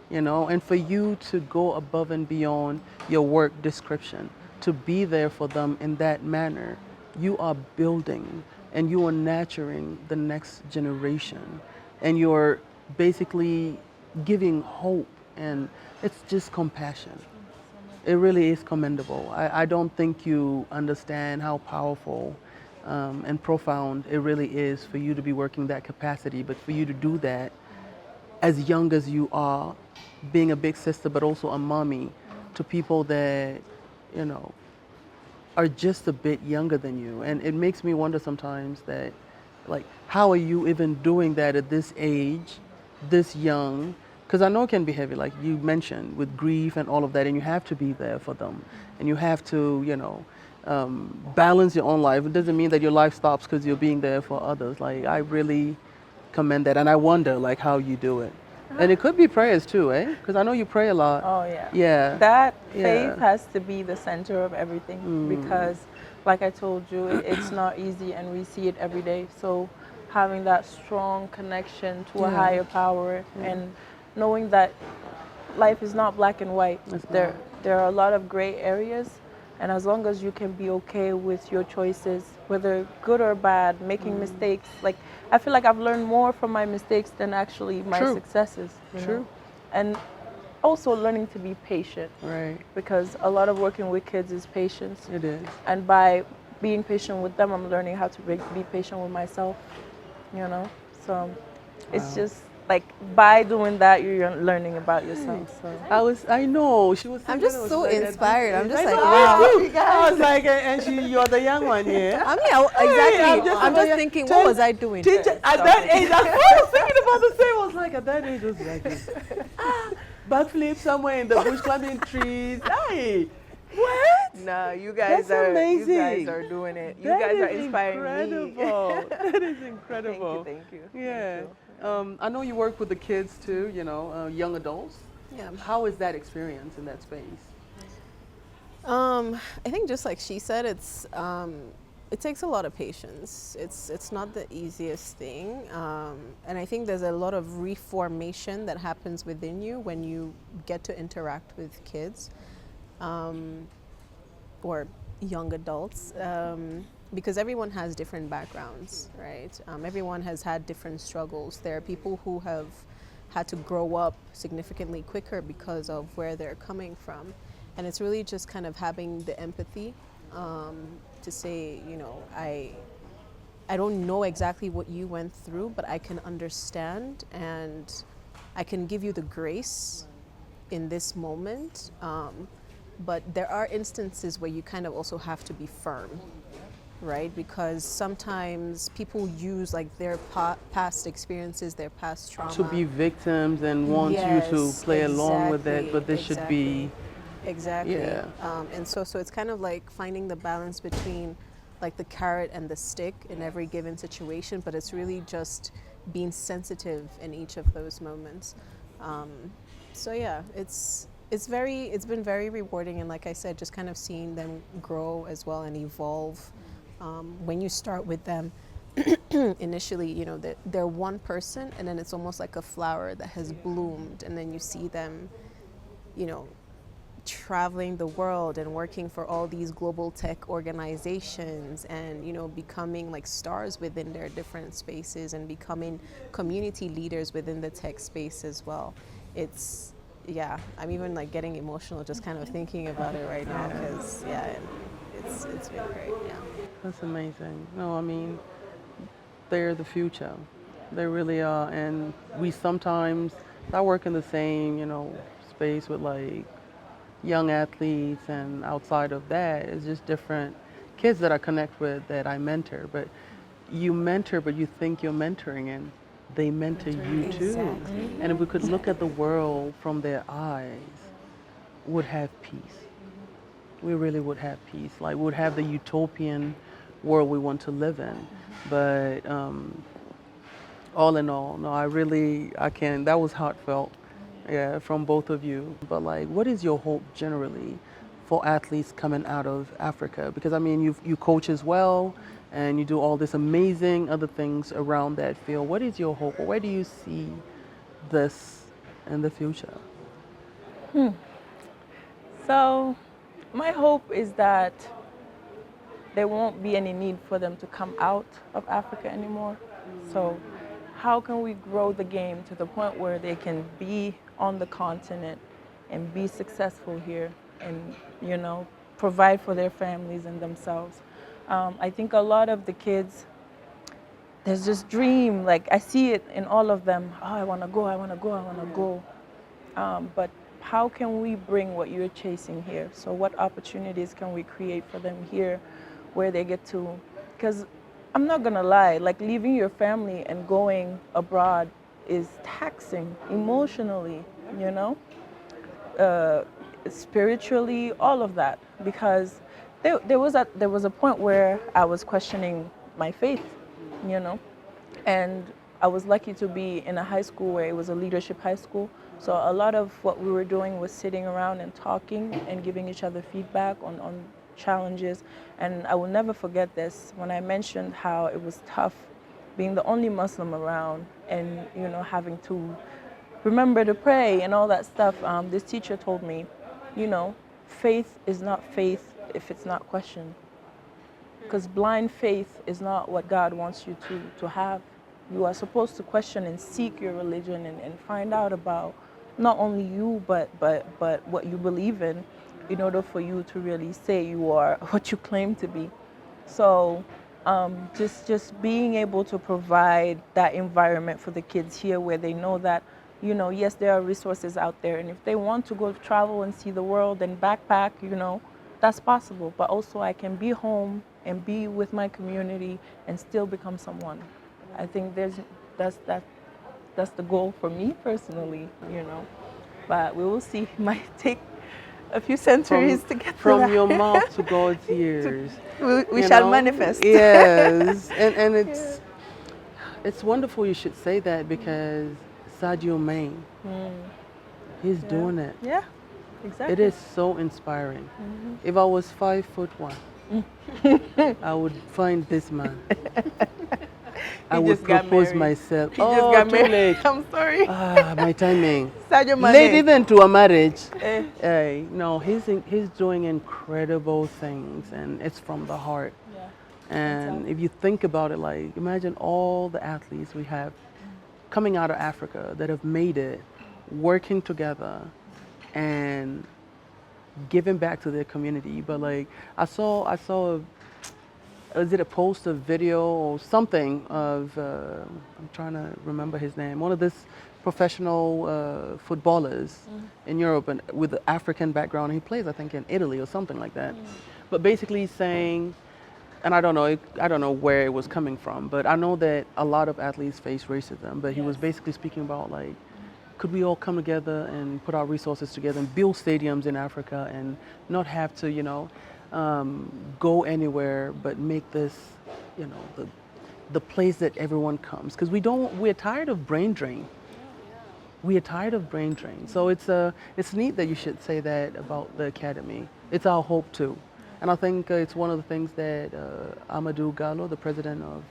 [SPEAKER 3] you know, and for you to go above and beyond your work description, to be there for them in that manner, you are building and you are nurturing the next generation, and you're basically giving hope, and it's just compassion. It really is commendable. I don't think you understand how powerful and profound it really is for you to be working that capacity, but for you to do that as young as you are, being a big sister, but also a mommy to people that, you know, are just a bit younger than you. And it makes me wonder sometimes that, like, how are you even doing that at this age, this young? Because I know it can be heavy, like you mentioned, with grief and all of that, and you have to be there for them. And you have to, you know, balance your own life. It doesn't mean that your life stops because you're being there for others. Like, I really commend that, and I wonder, like, how you do it. And it could be prayers too, eh? Because I know you pray a lot.
[SPEAKER 1] Oh yeah.
[SPEAKER 3] Yeah.
[SPEAKER 1] That
[SPEAKER 3] Yeah.
[SPEAKER 1] faith has to be the center of everything, because, like I told you, it's not easy, and we see it every day. So having that strong connection to a higher power, and knowing that life is not black and white. There are a lot of gray areas, and as long as you can be okay with your choices, whether good or bad, making mistakes, like, I feel like I've learned more from my mistakes than actually my
[SPEAKER 3] True.
[SPEAKER 1] successes. You
[SPEAKER 3] True.
[SPEAKER 1] know? And also learning to be patient,
[SPEAKER 3] Right.
[SPEAKER 1] because a lot of working with kids is patience.
[SPEAKER 3] It is.
[SPEAKER 1] And by being patient with them, I'm learning how to be patient with myself, you know? So it's just like, by doing that, you're learning about yourself. So
[SPEAKER 3] I know, she was.
[SPEAKER 2] I'm
[SPEAKER 3] thinking,
[SPEAKER 2] just
[SPEAKER 3] I was
[SPEAKER 2] so
[SPEAKER 3] like,
[SPEAKER 2] inspired. I'm just
[SPEAKER 3] I
[SPEAKER 2] like,
[SPEAKER 3] know,
[SPEAKER 2] wow.
[SPEAKER 3] me too. I was like, and you're the young one, yeah.
[SPEAKER 2] I mean, exactly. I'm just
[SPEAKER 3] yeah.
[SPEAKER 2] thinking, what was I doing?
[SPEAKER 3] Teacher, at that age, that's what I was thinking about the same. I was like, at that age, I was like, backflip somewhere in the bush, climbing trees. Hey, what?
[SPEAKER 1] nah, you
[SPEAKER 3] That's amazing.
[SPEAKER 1] You guys are doing it. You
[SPEAKER 3] That
[SPEAKER 1] guys are
[SPEAKER 3] is
[SPEAKER 1] inspiring
[SPEAKER 3] incredible. That is
[SPEAKER 1] me.
[SPEAKER 3] incredible.
[SPEAKER 1] Thank you.
[SPEAKER 3] Yeah.
[SPEAKER 1] Thank you.
[SPEAKER 3] I know you work with the kids too, you know, young adults.
[SPEAKER 2] Yeah.
[SPEAKER 3] How is that experience in that space?
[SPEAKER 2] I think just like she said, it takes a lot of patience. It's not the easiest thing, and I think there's a lot of reformation that happens within you when you get to interact with kids, or young adults, because everyone has different backgrounds, right? Everyone has had different struggles. There are people who have had to grow up significantly quicker because of where they're coming from. And it's really just kind of having the empathy to say, you know, I don't know exactly what you went through, but I can understand, and I can give you the grace in this moment. But there are instances where you kind of also have to be firm, right? Because sometimes people use like their past experiences, their past trauma.
[SPEAKER 3] To be victims and want you to play along with it, but this should be.
[SPEAKER 2] Exactly.
[SPEAKER 3] Yeah.
[SPEAKER 2] And so it's kind of like finding the balance between like the carrot and the stick in every given situation, but it's really just being sensitive in each of those moments. So yeah, it's been very rewarding, and like I said, just kind of seeing them grow as well and evolve. When you start with them, initially, you know, they're one person, and then it's almost like a flower that has bloomed, and then you see them, you know, traveling the world and working for all these global tech organizations, and, you know, becoming like stars within their different spaces and becoming community leaders within the tech space as well. Yeah, I'm even like getting emotional just kind of thinking about it right now, because it's been great. Yeah.
[SPEAKER 3] That's amazing. No, I mean, they're the future. They really are. And we sometimes, I work in the same, you know, space with like young athletes, and outside of that, it's just different kids that I connect with that I mentor. But you mentor, but you think you're mentoring, and they mentor you too.
[SPEAKER 2] Exactly.
[SPEAKER 3] And if we could look at the world from their eyes, would have peace. We really would have peace. Like, we would have the utopian world we want to live in. But all in all, no, that was heartfelt, yeah, from both of you. But like, what is your hope generally for athletes coming out of Africa? Because I mean, you coach as well, and you do all this amazing other things around that field. What is your hope, or where do you see this in the future?
[SPEAKER 1] So my hope is that there won't be any need for them to come out of Africa anymore. So how can we grow the game to the point where they can be on the continent and be successful here and, provide for their families and themselves? I think a lot of the kids, there's this dream, like I see it in all of them. Oh, I want to go, I want to go, I want to go. But how can we bring what you're chasing here? So what opportunities can we create for them here where they get to, because I'm not gonna lie, like leaving your family and going abroad is taxing emotionally, spiritually, all of that. Because there was a point where I was questioning my faith, and I was lucky to be in a high school where it was a leadership high school. So a lot of what we were doing was sitting around and talking and giving each other feedback on challenges. And I will never forget this when I mentioned how it was tough being the only Muslim around and having to remember to pray and all that stuff. This teacher told me, faith is not faith if it's not questioned, because blind faith is not what God wants you to have. You are supposed to question and seek your religion and find out about not only you but what you believe in order for you to really say you are what you claim to be. So just being able to provide that environment for the kids here where they know that, yes, there are resources out there, and if they want to go travel and see the world and backpack, that's possible. But also I can be home and be with my community and still become someone. I think that's the goal for me personally, But we will see. It might take a few centuries to get
[SPEAKER 3] from
[SPEAKER 1] to that.
[SPEAKER 3] your mouth to God's ears.
[SPEAKER 1] We shall manifest.
[SPEAKER 3] Yes, and it's wonderful you should say that, because Sadio Mane, he's doing it.
[SPEAKER 1] Yeah, exactly.
[SPEAKER 3] It is so inspiring. If I was 5'1", I would find this man. I would propose myself.
[SPEAKER 1] He just got
[SPEAKER 3] too
[SPEAKER 1] married.
[SPEAKER 3] late.
[SPEAKER 1] I'm sorry.
[SPEAKER 3] My timing.
[SPEAKER 1] Sadio Mane.
[SPEAKER 3] Late even to a marriage. No, he's doing incredible things, and it's from the heart.
[SPEAKER 1] Yeah.
[SPEAKER 3] And if you think about it, like imagine all the athletes we have coming out of Africa that have made it, working together, and giving back to their community. But like I saw is it a post, a video, or something of, I'm trying to remember his name, one of these professional footballers in Europe and with an African background. He plays, I think, in Italy or something like that. But basically saying, and I don't know where it was coming from, but I know that a lot of athletes face racism, but he was basically speaking about like, could we all come together and put our resources together and build stadiums in Africa and not have to, go anywhere, but make this, the place that everyone comes, because we're tired of brain drain. We are tired of brain drain. So it's neat that you should say that about the academy. It's our hope too, and I think it's one of the things that Amadou Gallo, the president of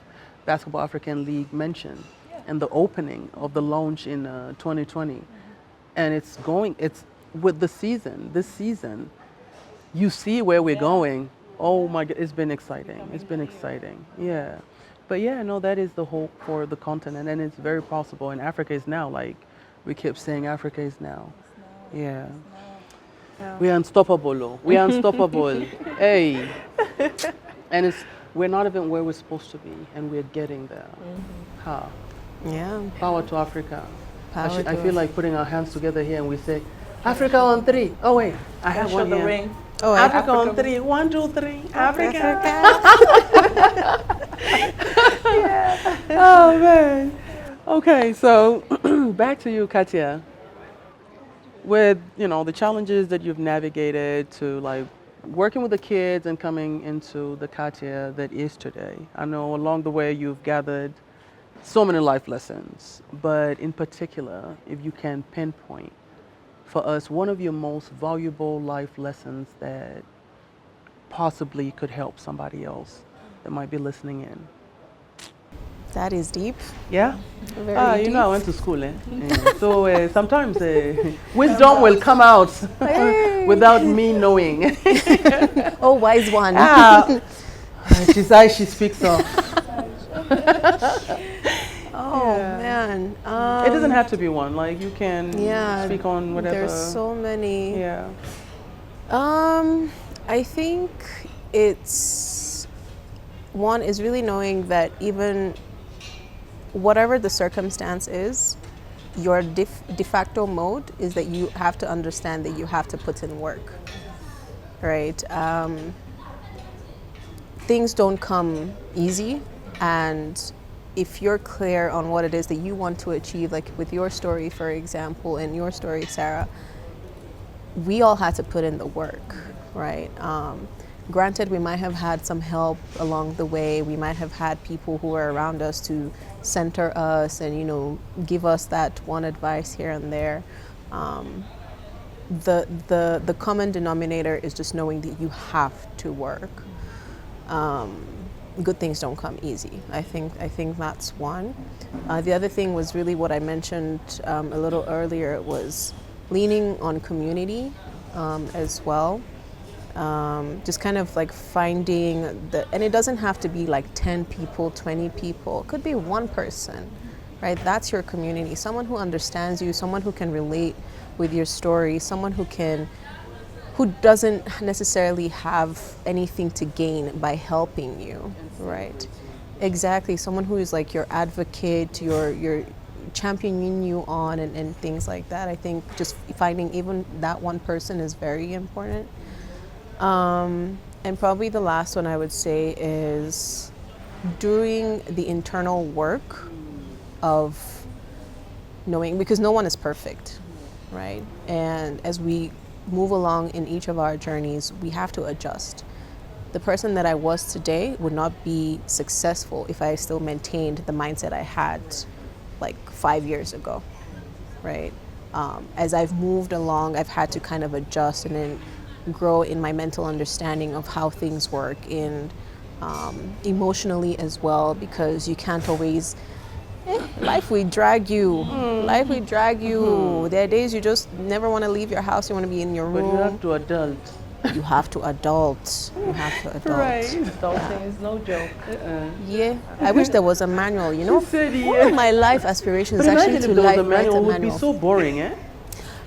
[SPEAKER 3] Basketball African League, mentioned in the opening of the launch in 2020, and it's with the season. This season, you see where we're going. Oh my God, it's been exciting. It's been exciting. Yeah. But yeah, no, that is the hope for the continent, and it's very possible. And Africa is now, like we kept saying, Africa is now. Yeah. We are unstoppable. We are unstoppable. Hey. And we're not even where we're supposed to be, and we're getting there. How?
[SPEAKER 2] Yeah.
[SPEAKER 3] Power to Africa.
[SPEAKER 2] Power
[SPEAKER 3] I feel like putting our hands together here and we say, Africa on 3. Oh wait, I have one here.
[SPEAKER 1] Ring.
[SPEAKER 2] Oh,
[SPEAKER 3] Africa on 3. 1, 2, 3. Africa. Oh man. Okay, so back to you, Katia. With the challenges that you've navigated to like working with the kids and coming into the Katia that is today. I know along the way you've gathered so many life lessons, but in particular, if you can pinpoint for us one of your most valuable life lessons that possibly could help somebody else that might be listening in?
[SPEAKER 2] That is deep.
[SPEAKER 3] Yeah?
[SPEAKER 2] Very
[SPEAKER 3] You
[SPEAKER 2] deep.
[SPEAKER 3] know, I went to school, eh? So sometimes wisdom will come out without me knowing.
[SPEAKER 2] Oh, wise one.
[SPEAKER 3] She's eyes she speaks of.
[SPEAKER 2] Oh, man.
[SPEAKER 3] It doesn't have to be one. Like, you can speak on whatever.
[SPEAKER 2] There's so many.
[SPEAKER 3] Yeah.
[SPEAKER 2] I think it's one is really knowing that even whatever the circumstance is, your de facto mode is that you have to understand that you have to put in work, right? Things don't come easy, and if you're clear on what it is that you want to achieve, like with your story, for example, and your story, Sarah, we all had to put in the work, right? Granted, we might have had some help along the way. We might have had people who were around us to center us and, you know, give us that one advice here and there. The common denominator is just knowing that you have to work. Good things don't come easy. I think that's one. The other thing was really what I mentioned a little earlier. It was leaning on community as well. Just kind of like finding and it doesn't have to be like 10 people, 20 people. It could be one person, right? That's your community. Someone who understands you, someone who can relate with your story, someone who doesn't necessarily have anything to gain by helping you, right? Exactly. Someone who is like your advocate, your championing you on and things like that. I think just finding even that one person is very important. And probably the last one I would say is doing the internal work of knowing, because no one is perfect, right? And as we move along in each of our journeys, we have to adjust. The person that I was today would not be successful if I still maintained the mindset I had like 5 years ago, right? As I've moved along, I've had to kind of adjust and then grow in my mental understanding of how things work, and emotionally as well, because you can't always, life will drag you. Life will drag you. There are days you just never want to leave your house, you want to be in your room.
[SPEAKER 3] But you have to adult.
[SPEAKER 2] You have to adult. You have to adult.
[SPEAKER 3] Right.
[SPEAKER 1] Adulting is no joke.
[SPEAKER 2] Yeah, I wish there was a manual, you know.
[SPEAKER 3] said
[SPEAKER 2] One of my life aspirations is actually to write a
[SPEAKER 3] It would be
[SPEAKER 2] manual.
[SPEAKER 3] so boring, eh?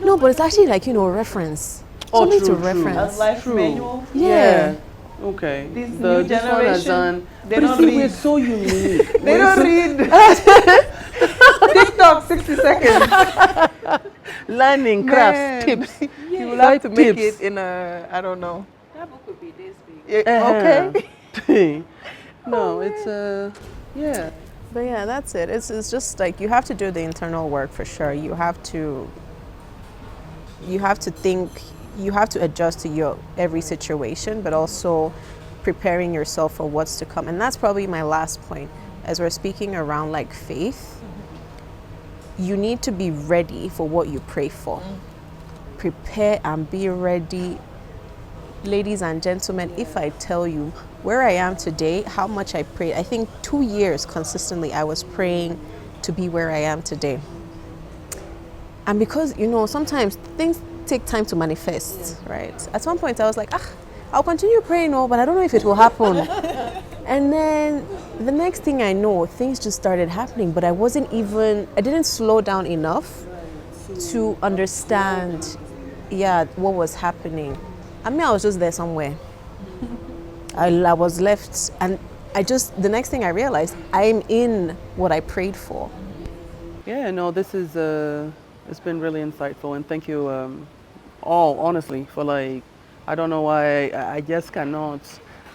[SPEAKER 2] No, but it's actually like, you know, reference. Something to reference.
[SPEAKER 1] A life
[SPEAKER 3] True.
[SPEAKER 1] manual.
[SPEAKER 2] Yeah.
[SPEAKER 3] Okay.
[SPEAKER 1] This
[SPEAKER 3] The
[SPEAKER 1] new
[SPEAKER 3] this one has
[SPEAKER 1] generation,
[SPEAKER 3] done.
[SPEAKER 1] they
[SPEAKER 3] But you
[SPEAKER 1] don't
[SPEAKER 3] see,
[SPEAKER 1] read.
[SPEAKER 3] we're so unique.
[SPEAKER 1] They don't read. TikTok, 60 seconds.
[SPEAKER 3] Learning crafts, tips.
[SPEAKER 1] You will have to make
[SPEAKER 3] tips.
[SPEAKER 1] it in a, I don't know.
[SPEAKER 4] That book would be this big.
[SPEAKER 1] Okay.
[SPEAKER 3] No, it's yeah.
[SPEAKER 2] But yeah, that's it. It's just like you have to do the internal work for sure. You have to think, you have to adjust to your every situation, but also preparing yourself for what's to come. And that's probably my last point. As we're speaking around like faith, you need to be ready for what you pray for. Prepare and be ready. Ladies and gentlemen, if I tell you where I am today, how much I prayed, I think 2 years consistently I was praying to be where I am today. And because, you know, sometimes things take time to manifest, right? At one point I was like, I'll continue praying, but I don't know if it will happen. And then the next thing I know, things just started happening, but I didn't slow down enough to understand, what was happening. I mean, I was just there somewhere. I was left, and the next thing I realized, I'm in what I prayed for.
[SPEAKER 3] Yeah, no, this is, it's been really insightful, and thank you all, honestly, for like, I don't know why, I just cannot,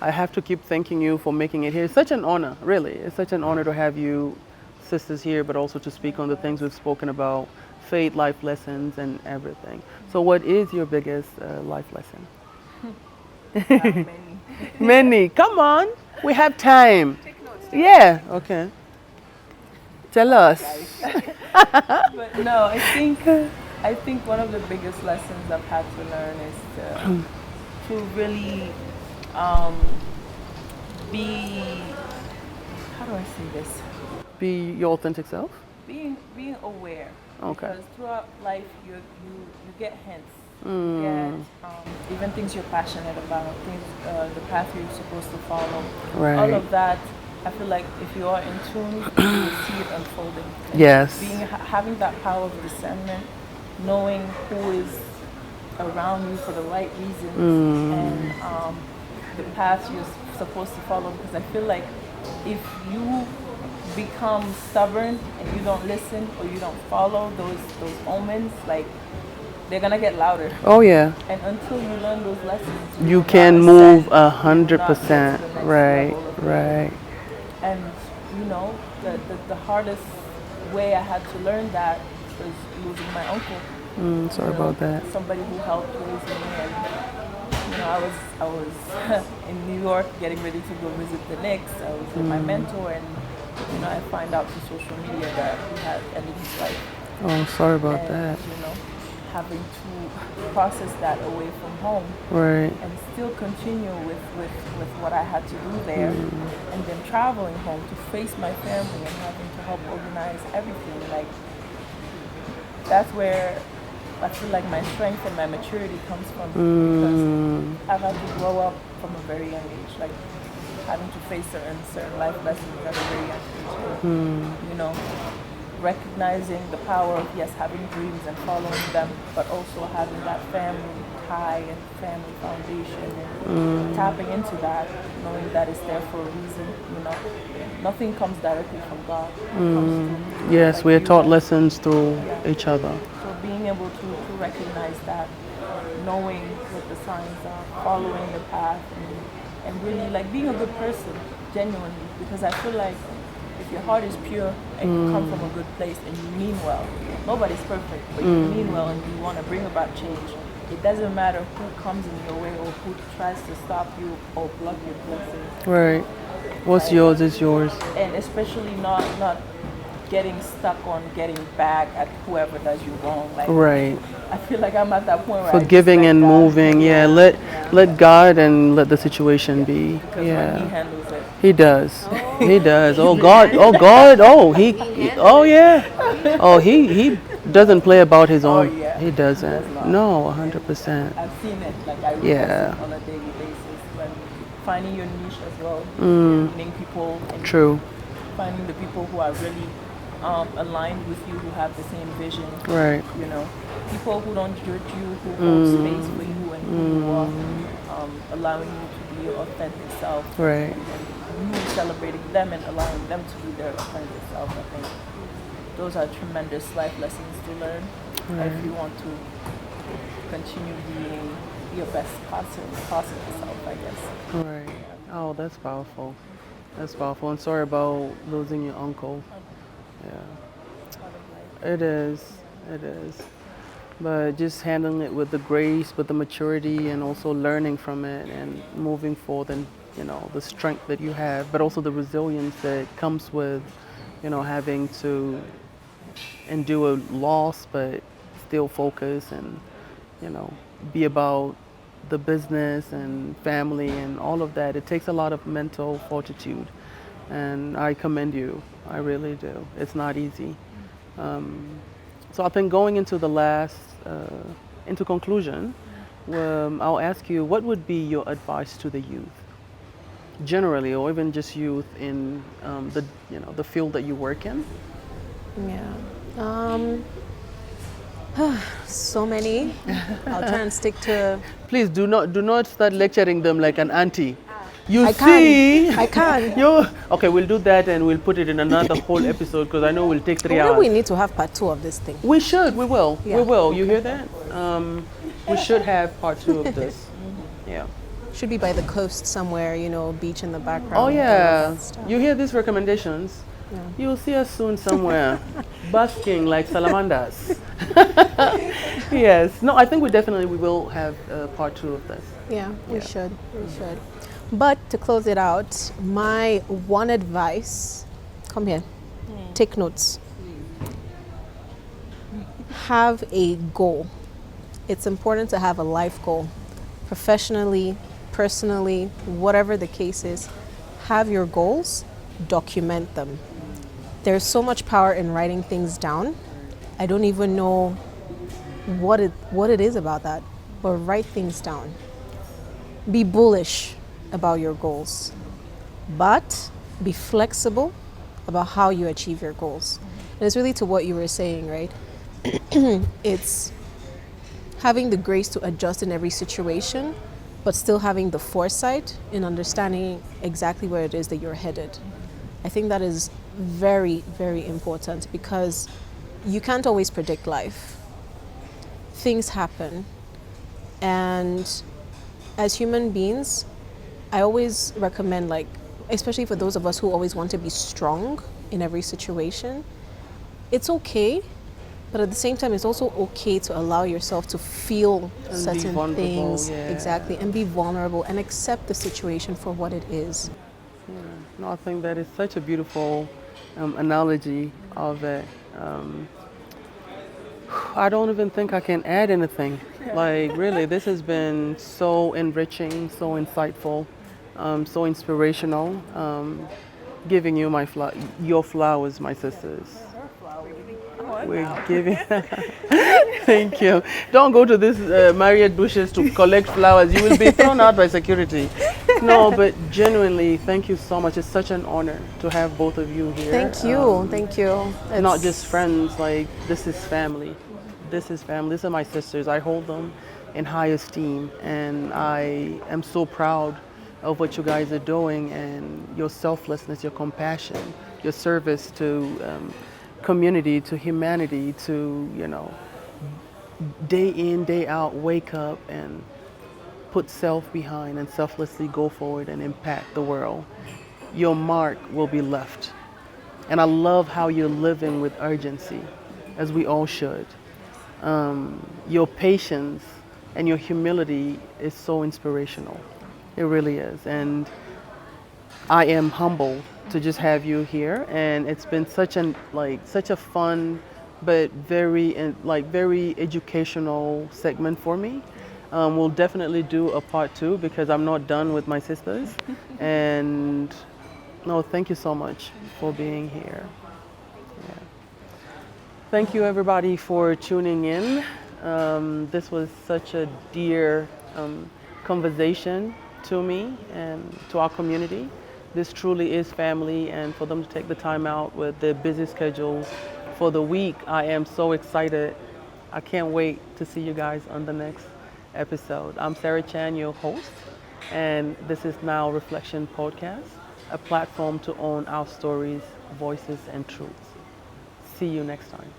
[SPEAKER 3] I have to keep thanking you for making it here. It's such an honor, really. It's such an honor to have you sisters here, but also to speak on the things we've spoken about, faith, life lessons, and everything. So what is your biggest life lesson?
[SPEAKER 1] Many.
[SPEAKER 3] Many. Come on, we have time.
[SPEAKER 4] Take notes.
[SPEAKER 3] Yeah, okay. Tell us.
[SPEAKER 1] But no, I think one of the biggest lessons I've had to learn is to really be, how do I say this?
[SPEAKER 3] Be your authentic self?
[SPEAKER 1] Being aware.
[SPEAKER 3] Okay.
[SPEAKER 1] Because throughout life you get hints. You get even things you're passionate about, things the path you're supposed to follow.
[SPEAKER 3] Right.
[SPEAKER 1] All of that, I feel like if you are in tune, you will see it unfolding. And
[SPEAKER 3] Yes.
[SPEAKER 1] Having that power of discernment, knowing who is around you for the right reasons, and the path you're supposed to follow. Because I feel like if you become stubborn and you don't listen or you don't follow those omens, like, they're gonna get louder.
[SPEAKER 3] Oh yeah.
[SPEAKER 1] And until you learn those lessons,
[SPEAKER 3] You
[SPEAKER 1] will
[SPEAKER 3] can
[SPEAKER 1] not
[SPEAKER 3] move
[SPEAKER 1] ascend, you
[SPEAKER 3] 100%.
[SPEAKER 1] will not get to the next
[SPEAKER 3] Right.
[SPEAKER 1] level of
[SPEAKER 3] Right.
[SPEAKER 1] And you know, the hardest way I had to learn that was losing my uncle.
[SPEAKER 3] Sorry about that.
[SPEAKER 1] Somebody who helped raise me, and you know, I was in New York getting ready to go visit the Knicks. I was with my mentor, and you know, I find out through social media that he had ended his life.
[SPEAKER 3] Oh, sorry about
[SPEAKER 1] And
[SPEAKER 3] that.
[SPEAKER 1] you know, having to process that away from home.
[SPEAKER 3] Right.
[SPEAKER 1] And still continue with what I had to do there, and then traveling home to face my family and having to help organize everything. Like, that's where I feel like my strength and my maturity comes from, because I've had to grow up from a very young age, like having to face certain life lessons at a very young age. And, you know, recognizing the power of, yes, having dreams and following them, but also having that family tie and family foundation, and tapping into that, knowing that it's there for a reason. You know, nothing comes directly from God. It comes through,
[SPEAKER 3] Yes,
[SPEAKER 1] like,
[SPEAKER 3] we are
[SPEAKER 1] you
[SPEAKER 3] taught
[SPEAKER 1] guys.
[SPEAKER 3] lessons through
[SPEAKER 1] Yeah.
[SPEAKER 3] each other.
[SPEAKER 1] So being able to recognize that, knowing what the signs are, following the path, and really like being a good person, genuinely, because I feel like if your heart is pure and you come from a good place and you mean well, nobody's perfect, but you mean well and you want to bring about change. It doesn't matter who comes in your way or who tries to stop you or block your blessings.
[SPEAKER 3] Right. What's yours is yours.
[SPEAKER 1] And especially not getting stuck on getting back at whoever does you wrong. Like,
[SPEAKER 3] Right.
[SPEAKER 1] I feel like I'm at that point where
[SPEAKER 3] Forgiving
[SPEAKER 1] I just
[SPEAKER 3] and
[SPEAKER 1] let God
[SPEAKER 3] moving. Yeah.
[SPEAKER 1] handle.
[SPEAKER 3] Let God and let the situation be.
[SPEAKER 1] Because when He
[SPEAKER 3] Yeah.
[SPEAKER 1] handles it,
[SPEAKER 3] He does. He does. Oh God. Oh God. Oh oh yeah. Oh he doesn't play about his own.
[SPEAKER 1] yeah.
[SPEAKER 3] He doesn't.
[SPEAKER 1] Does not.
[SPEAKER 3] No, 100%.
[SPEAKER 1] I've seen it. Like, I witness
[SPEAKER 3] Yeah.
[SPEAKER 1] it on a daily basis. When finding your niche as well, meeting people, and
[SPEAKER 3] True.
[SPEAKER 1] finding the people who are really aligned with you, who have the same vision.
[SPEAKER 3] Right.
[SPEAKER 1] You know, people who don't judge you, who hold space for you and who you are, allowing you to be your authentic self.
[SPEAKER 3] Right.
[SPEAKER 1] And you celebrating them and allowing them to be their authentic self. I think those are tremendous life lessons to learn if you want to continue being your best possible self, I guess.
[SPEAKER 3] Right. Oh, that's powerful. That's powerful. And sorry about losing your uncle. Yeah.
[SPEAKER 1] Part of life.
[SPEAKER 3] It is. It is. But just handling it with the grace, with the maturity, and also learning from it and moving forward, and you know, the strength that you have, but also the resilience that comes with, you know, having to endure loss, but still focus and, you know, be about the business and family and all of that. It takes a lot of mental fortitude, and I commend you. I really do. It's not easy. So I think going into the last, into conclusion, I'll ask you, what would be your advice to the youth, generally, or even just youth in the field that you work in?
[SPEAKER 2] Yeah. So many. I'll try and stick to.
[SPEAKER 3] Please do not start lecturing them like an auntie. You
[SPEAKER 2] I
[SPEAKER 3] see,
[SPEAKER 2] can. I can.
[SPEAKER 3] Okay, we'll do that and we'll put it in another whole episode, because I know we'll take 3
[SPEAKER 2] Whether
[SPEAKER 3] hours.
[SPEAKER 2] we need to have part 2 of this thing.
[SPEAKER 3] We should. We will.
[SPEAKER 2] Yeah.
[SPEAKER 3] We will. You hear that? We should have part 2 of this. Yeah.
[SPEAKER 2] Should be by the coast somewhere, you know, beach in the background.
[SPEAKER 3] Oh yeah.
[SPEAKER 2] and stuff.
[SPEAKER 3] You hear these recommendations?
[SPEAKER 2] Yeah.
[SPEAKER 3] You'll see us soon somewhere, basking like salamanders. Yes. No, I think we will have part 2 of this.
[SPEAKER 2] Yeah, we
[SPEAKER 3] Yeah.
[SPEAKER 2] should. We should. But to close it out, my one advice, come here, take notes. Have a goal. It's important to have a life goal, professionally, personally, whatever the case is. have your goals, document them. There's so much power in writing things down. I don't even know what it is about that, but write things down. Be bullish about your goals, but be flexible about how you achieve your goals. And it's really to what you were saying, right? It's having the grace to adjust in every situation, but still having the foresight in understanding exactly where it is that you're headed. I think that is very, very important because you can't always predict life. Things happen. And as human beings, I always recommend, like, especially for those of us who always want to be strong in every situation, it's okay, but at the same time, it's also okay to allow yourself to feel
[SPEAKER 3] And
[SPEAKER 2] certain things.
[SPEAKER 3] yeah.
[SPEAKER 2] Exactly, and be vulnerable and accept the situation for what it is.
[SPEAKER 3] Yeah. No, I think that is such a beautiful analogy of it. I don't even think I can add anything. Like, really, this has been so enriching, so insightful, so inspirational. Giving you your flowers, my sisters. We're giving. Thank you. Don't go to this Marriott bushes to collect flowers. You will be thrown out by security. No, but genuinely, thank you so much. It's such an honor to have both of you here.
[SPEAKER 2] Thank you, thank you.
[SPEAKER 3] Not just friends, like, this is family. This is family. These are my sisters. I hold them in high esteem, and I am so proud of what you guys are doing and your selflessness, your compassion, your service to community, to humanity, to, day in, day out, wake up and put self behind and selflessly go forward and impact the world. Your mark will be left. And I love how you're living with urgency, as we all should. Your patience and your humility is so inspirational. It really is. And I am humbled to just have you here. And it's been such a fun, but very educational segment for me. We'll definitely do a part 2 because I'm not done with my sisters. And no, thank you so much for being here. Yeah. Thank you everybody for tuning in. This was such a dear conversation to me and to our community. This truly is family, and for them to take the time out with their busy schedules for the week, I am so excited. I can't wait to see you guys on the next episode. I'm Sarah Chan, your host, and this is Nile Reflection Podcast, a platform to own our stories, voices, and truths. See you next time.